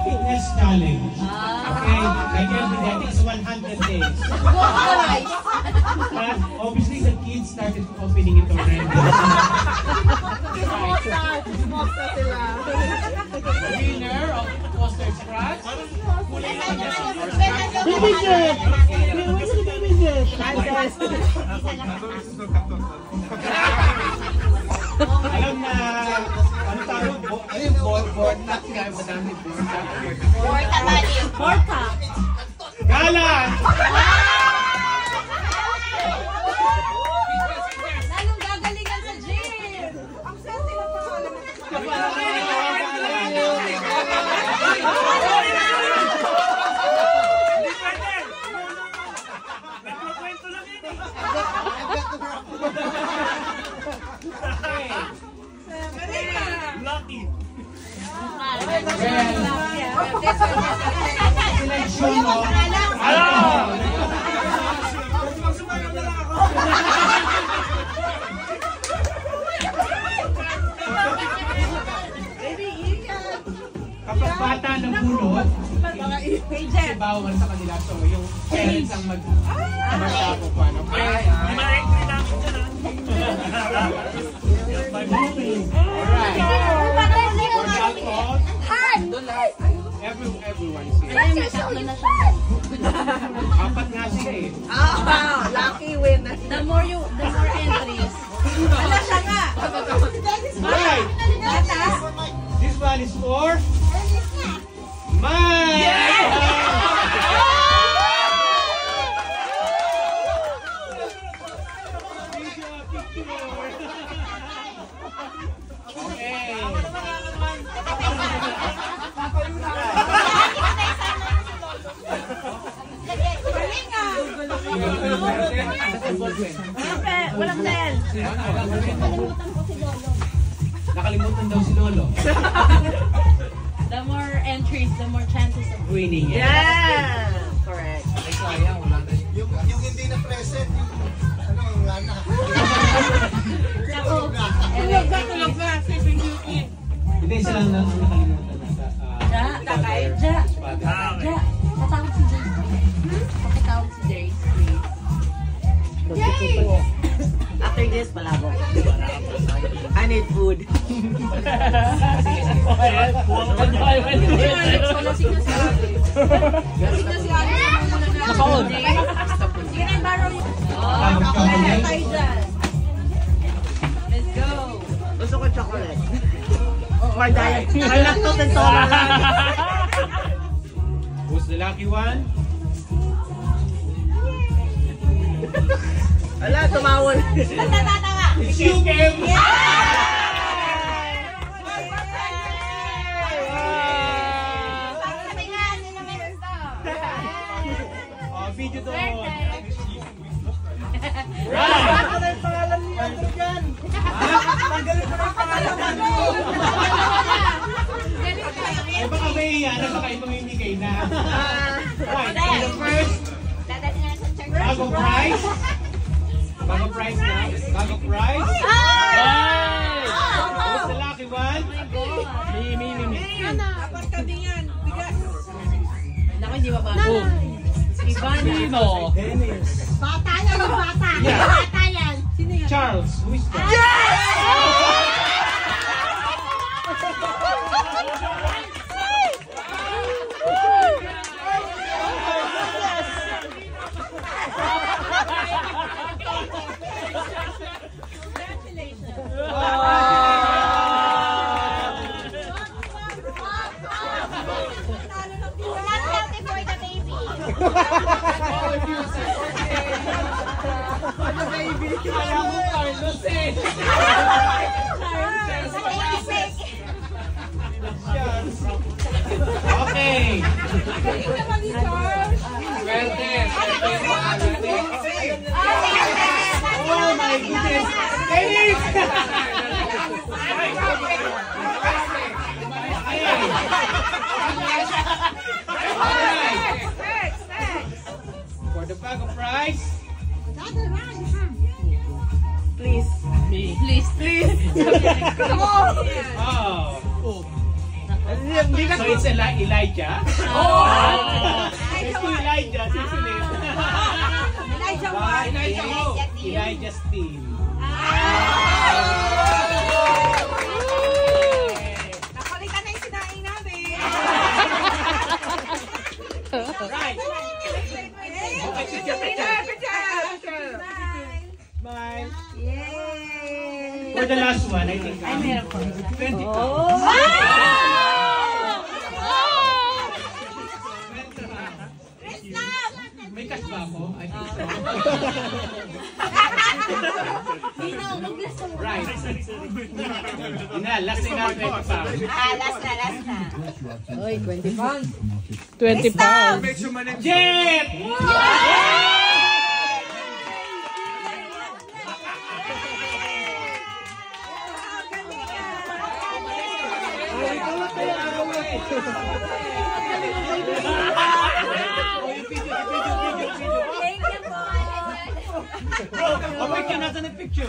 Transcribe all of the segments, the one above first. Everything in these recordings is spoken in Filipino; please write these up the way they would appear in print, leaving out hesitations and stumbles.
fitness challenge. Okay? Like every day, I think it's 100 days. But obviously, the kids started opening it already. The winner of Foster Scratch. Alam na, ano tawag po? Ano yung board tax nga? Madami board tax. Board tax. Galang! Lalong gagalingan sa gym. Ang sexy na pangalan. Lucky. Selection of alcohol. Kapag bata ng bulot, kasi bawal sa kanila. So, yung parents ang mag-ako pa. Everyone is here. Apat nga sila eh. Lucky win. The more entries. Ano siya nga? Right. This one is for Mike. Walang pen. Nakalimutan daw si Lolo. The more entries, the more chances of Winning. Yeah! Correct. Yung hindi na present, yung wala na. Hindi sila na nakalimutan na Ja. Patawag si Jace. Pakitawag si Jace, please. After this, palabok. I need food. Let's go. Gusto ko chocolate. My diet. My lactose intolerant. Who's the lucky one? Ala, tumawol. It's you, Kim! Video to. Right! Ano yung pangalan niyo dyan? Tanggalin ko ng pangalan niyo. Ay baka may ano, baka ipamimigay na. Right, so the first bagong prize. Bagong prize na. Bagong prize. Who's the lucky one? Me. Dapat ka din yan. Bigas. Naku, hindi ba ba? Ivan. Sino? Bata yan, bata. Bata yan. Sino yan? Charles, who is that? Okay. Oh my goodness. Dennis! For the bag of rice. Please. Me. Please. Come on. Oh. So it's Elijah? Oh! There's two Elijah, isn't it? Elijah one. Elijah Steel. Nakalitan na yung sinaing namin. Right. Picture. Smile. Yay! For the last one, I think. Ay, meron po. 20 Oh! May cash ba ako? I think so. Right. Last na 20 pounds. Last na. Oy, 20 pounds. 20 pounds. Jet! Thank you po. Oh, wait, you're not in the picture.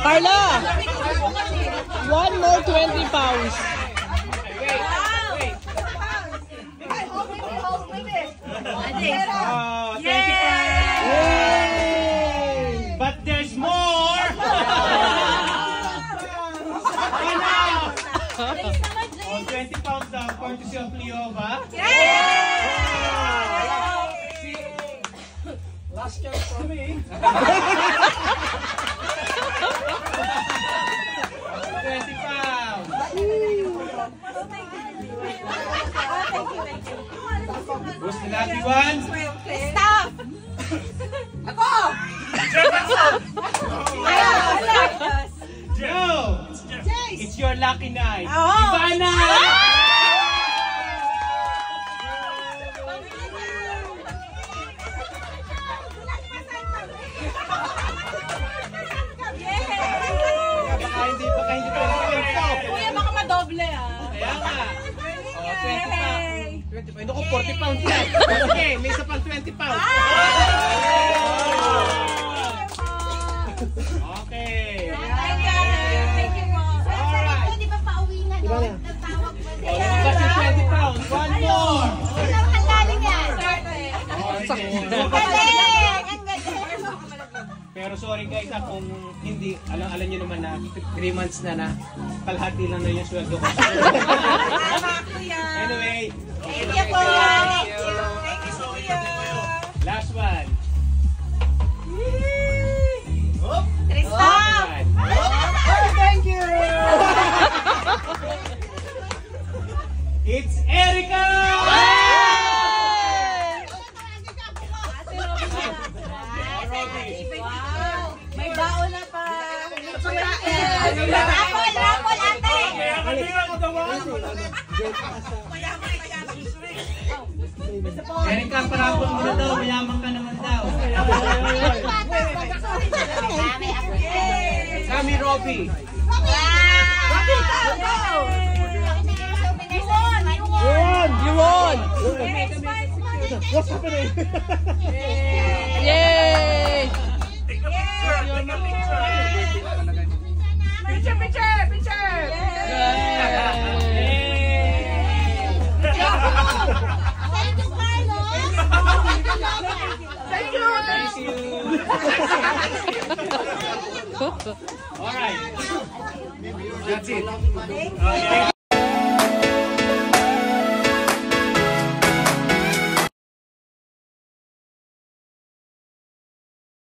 Carla! One more 20 pounds. Oh, 20 Yay! pounds. But there's more! Oh, 20 pounds down, courtesy of Leova. Last chance for me. 20 pounds. Who's the lucky one? Stop! Ako! Joe! It's your lucky night. Oh. Ivana! Baka hindi pa Kuya, baka madoble Kaya nga. Oh, 20 pounds. 20 pounds. Ako, 40 pounds yan. Okay, may isa pang 20 pounds. Okay. Thank you po. Alright. Di ba pauwi na no? Diba? Natawag mo Oh, lumabas yung 20 pounds. One more. Ang galing yan. Okay. Ang galing! Ang galing! Pero sorry guys, kung hindi, alam nyo naman na 3 months na kalahati lang na yung sweldo ko. Tama, kuya. Anyway, Thank you po. Thank you. Thank you, kuya. last one. Tristan! Last one. Thank you! It's Erica! Wow! May baon na pa. Rapol, ate! Erica, parapon mo na daw. Mayaman ka naman daw. Kami, Robby. You won! What's happening? Yay! Picture! Thank you. All right. That's it. Okay.